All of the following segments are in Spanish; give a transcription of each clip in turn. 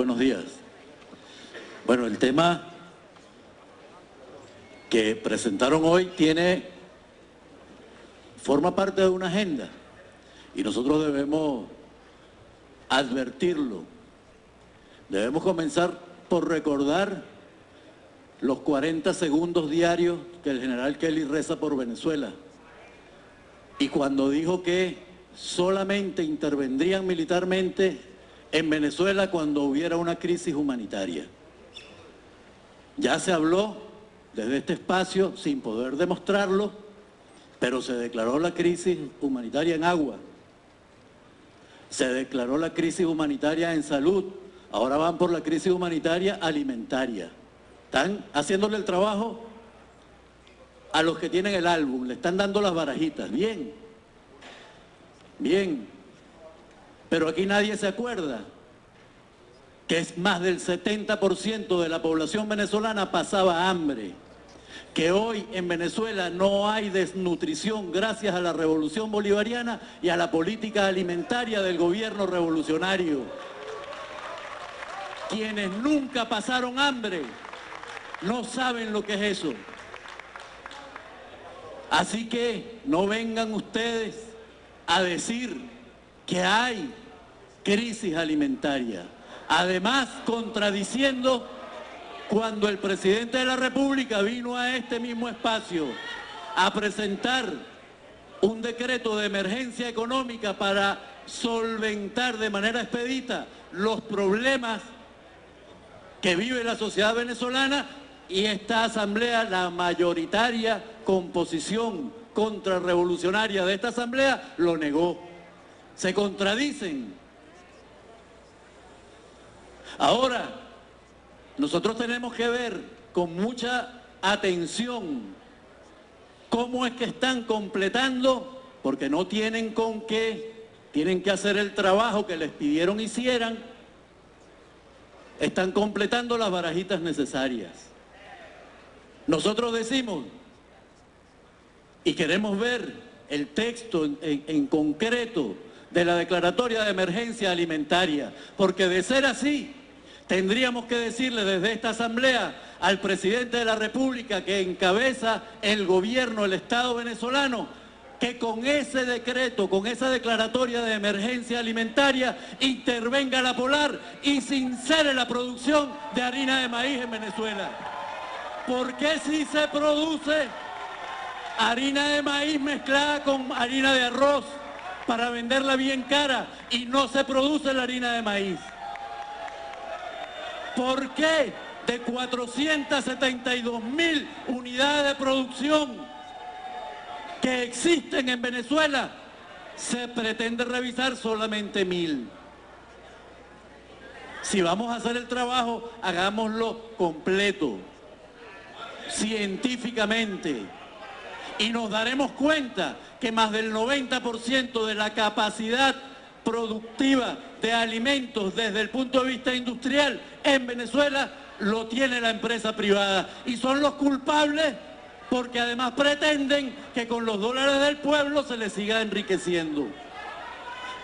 buenos días. Bueno, el tema que presentaron hoy forma parte de una agenda y nosotros debemos advertirlo. Debemos comenzar por recordar los 40 segundos diarios que el general Kelly reza por Venezuela. Y cuando dijo que solamente intervendrían militarmente en Venezuela cuando hubiera una crisis humanitaria. Ya se habló desde este espacio, sin poder demostrarlo, pero se declaró la crisis humanitaria en agua. Se declaró la crisis humanitaria en salud. Ahora van por la crisis humanitaria alimentaria. Están haciéndole el trabajo a los que tienen el álbum, le están dando las barajitas. Bien, bien. Pero aquí nadie se acuerda que es más del 70% de la población venezolana pasaba hambre, que hoy en Venezuela no hay desnutrición gracias a la revolución bolivariana y a la política alimentaria del gobierno revolucionario. Quienes nunca pasaron hambre no saben lo que es eso. Así que no vengan ustedes a decir que hay crisis alimentaria. Además, contradiciendo cuando el presidente de la República vino a este mismo espacio a presentar un decreto de emergencia económica para solventar de manera expedita los problemas que vive la sociedad venezolana, y esta asamblea, la mayoritaria composición contrarrevolucionaria de esta asamblea, lo negó. Se contradicen. Ahora, nosotros tenemos que ver con mucha atención cómo es que están completando, porque no tienen con qué, tienen que hacer el trabajo que les pidieron hicieran, están completando las barajitas necesarias. Nosotros decimos, y queremos ver el texto en concreto de la declaratoria de emergencia alimentaria, porque de ser así, tendríamos que decirle desde esta asamblea al presidente de la República que encabeza el gobierno, el Estado venezolano, que con ese decreto, con esa declaratoria de emergencia alimentaria, intervenga la Polar y sincere la producción de harina de maíz en Venezuela. ¿Por qué si se produce harina de maíz mezclada con harina de arroz para venderla bien cara y no se produce la harina de maíz? ¿Por qué de 472.000 unidades de producción que existen en Venezuela se pretende revisar solamente 1.000? Si vamos a hacer el trabajo, hagámoslo completo, científicamente, y nos daremos cuenta que más del 90% de la capacidad productiva de alimentos desde el punto de vista industrial en Venezuela lo tiene la empresa privada, y son los culpables porque además pretenden que con los dólares del pueblo se les siga enriqueciendo.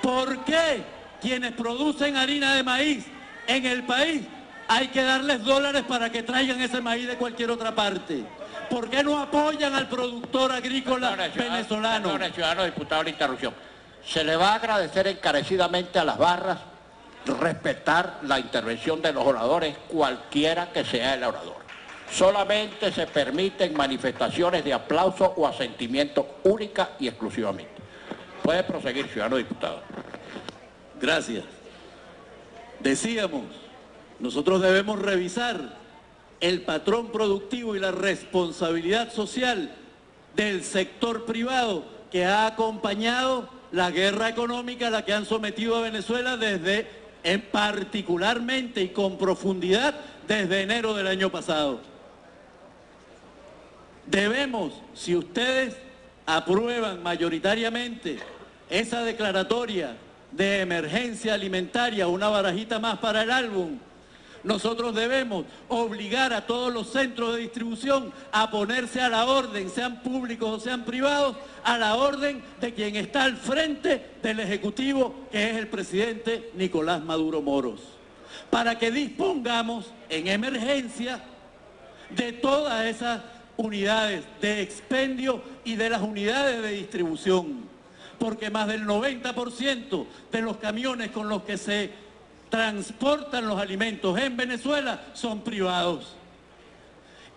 ¿Por qué quienes producen harina de maíz en el país hay que darles dólares para que traigan ese maíz de cualquier otra parte? ¿Por qué no apoyan al productor agrícola venezolano? Perdone, ciudadano diputado, la interrupción. Se le va a agradecer encarecidamente a las barras respetar la intervención de los oradores, cualquiera que sea el orador. Solamente se permiten manifestaciones de aplauso o asentimiento única y exclusivamente. Puede proseguir, ciudadano diputado. Gracias. Decíamos, nosotros debemos revisar el patrón productivo y la responsabilidad social del sector privado que ha acompañado la guerra económica a la que han sometido a Venezuela particularmente y con profundidad desde enero del año pasado. Debemos, si ustedes aprueban mayoritariamente esa declaratoria de emergencia alimentaria, una barajita más para el álbum, nosotros debemos obligar a todos los centros de distribución a ponerse a la orden, sean públicos o sean privados, a la orden de quien está al frente del Ejecutivo, que es el presidente Nicolás Maduro Moros. para que dispongamos en emergencia de todas esas unidades de expendio y de las unidades de distribución, porque más del 90% de los camiones con los que se transportan los alimentos en Venezuela son privados.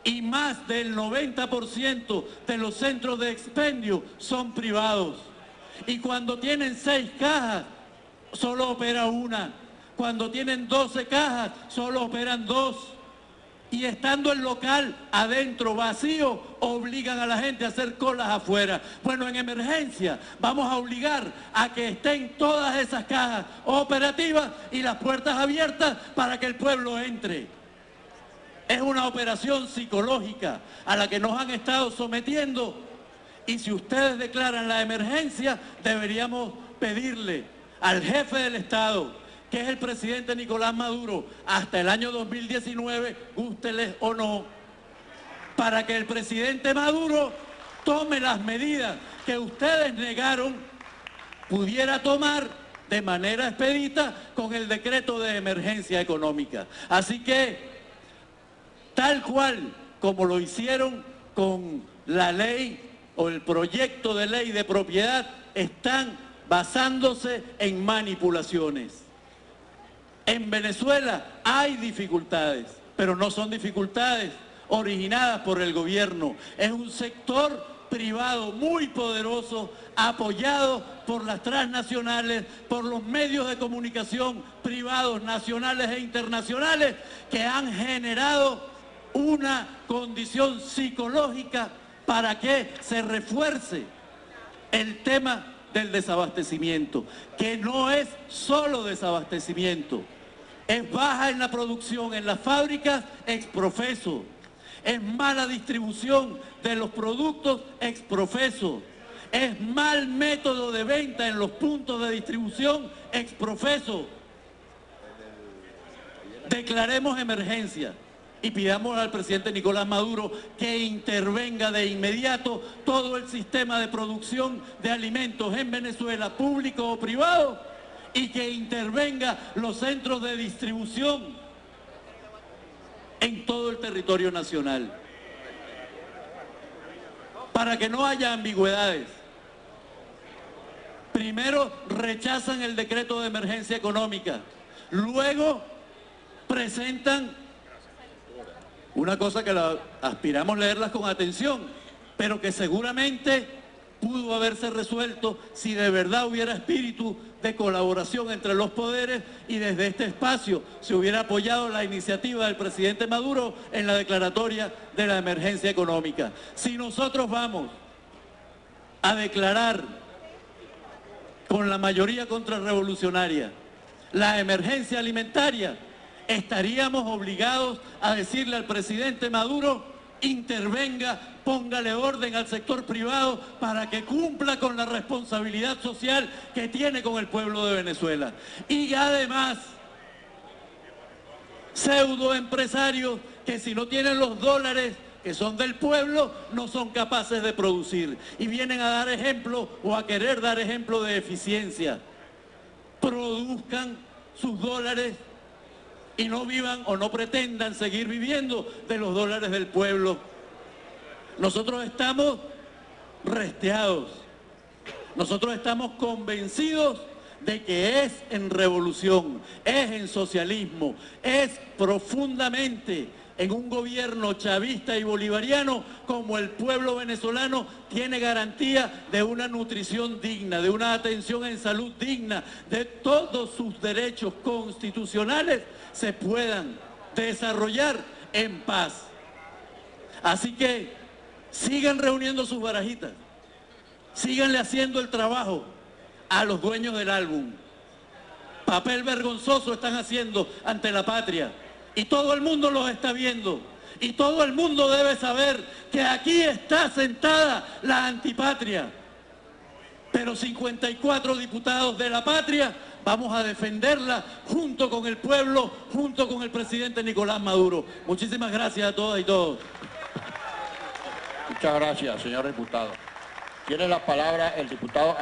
Y más del 90% de los centros de expendio son privados. Y cuando tienen 6 cajas, solo opera una. Cuando tienen 12 cajas, solo operan 2. Y estando el local adentro vacío, obligan a la gente a hacer colas afuera. Bueno, en emergencia vamos a obligar a que estén todas esas cajas operativas y las puertas abiertas para que el pueblo entre. Es una operación psicológica a la que nos han estado sometiendo, y si ustedes declaran la emergencia, deberíamos pedirle al jefe del Estado, que es el presidente Nicolás Maduro, hasta el año 2019, gústeles o no, para que el presidente Maduro tome las medidas que ustedes negaron, pudiera tomar de manera expedita con el decreto de emergencia económica. Así que, tal cual como lo hicieron con la ley o el proyecto de ley de propiedad, están basándose en manipulaciones. En Venezuela hay dificultades, pero no son dificultades originadas por el gobierno. Es un sector privado muy poderoso, apoyado por las transnacionales, por los medios de comunicación privados nacionales e internacionales, que han generado una condición psicológica para que se refuerce el tema del desabastecimiento, que no es solo desabastecimiento, es baja en la producción, en las fábricas ex profeso, es mala distribución de los productos ex profeso, es mal método de venta en los puntos de distribución ex profeso. Declaremos emergencia y pidamos al presidente Nicolás Maduro que intervenga de inmediato todo el sistema de producción de alimentos en Venezuela, público o privado, y que intervenga los centros de distribución en todo el territorio nacional, para que no haya ambigüedades. Primero rechazan el decreto de emergencia económica, luego presentan una cosa que aspiramos a leerlas con atención, pero que seguramente pudo haberse resuelto si de verdad hubiera espíritu de colaboración entre los poderes y desde este espacio se hubiera apoyado la iniciativa del presidente Maduro en la declaratoria de la emergencia económica. Si nosotros vamos a declarar con la mayoría contrarrevolucionaria la emergencia alimentaria, estaríamos obligados a decirle al presidente Maduro: intervenga, póngale orden al sector privado para que cumpla con la responsabilidad social que tiene con el pueblo de Venezuela. Y además, pseudoempresarios que si no tienen los dólares que son del pueblo, no son capaces de producir. Y vienen a dar ejemplo o a querer dar ejemplo de eficiencia. Produzcan sus dólares y no vivan o no pretendan seguir viviendo de los dólares del pueblo. Nosotros estamos resteados, nosotros estamos convencidos de que es en revolución, es en socialismo, es profundamente en un gobierno chavista y bolivariano como el pueblo venezolano tiene garantía de una nutrición digna, de una atención en salud digna, de todos sus derechos constitucionales se puedan desarrollar en paz. Así que sigan reuniendo sus barajitas, síganle haciendo el trabajo a los dueños del álbum. Papel vergonzoso están haciendo ante la patria y todo el mundo los está viendo y todo el mundo debe saber que aquí está sentada la antipatria. Pero 54 diputados de la patria vamos a defenderla junto con el pueblo, junto con el presidente Nicolás Maduro. Muchísimas gracias a todas y todos. Muchas gracias, señor diputado. Tiene la palabra el diputado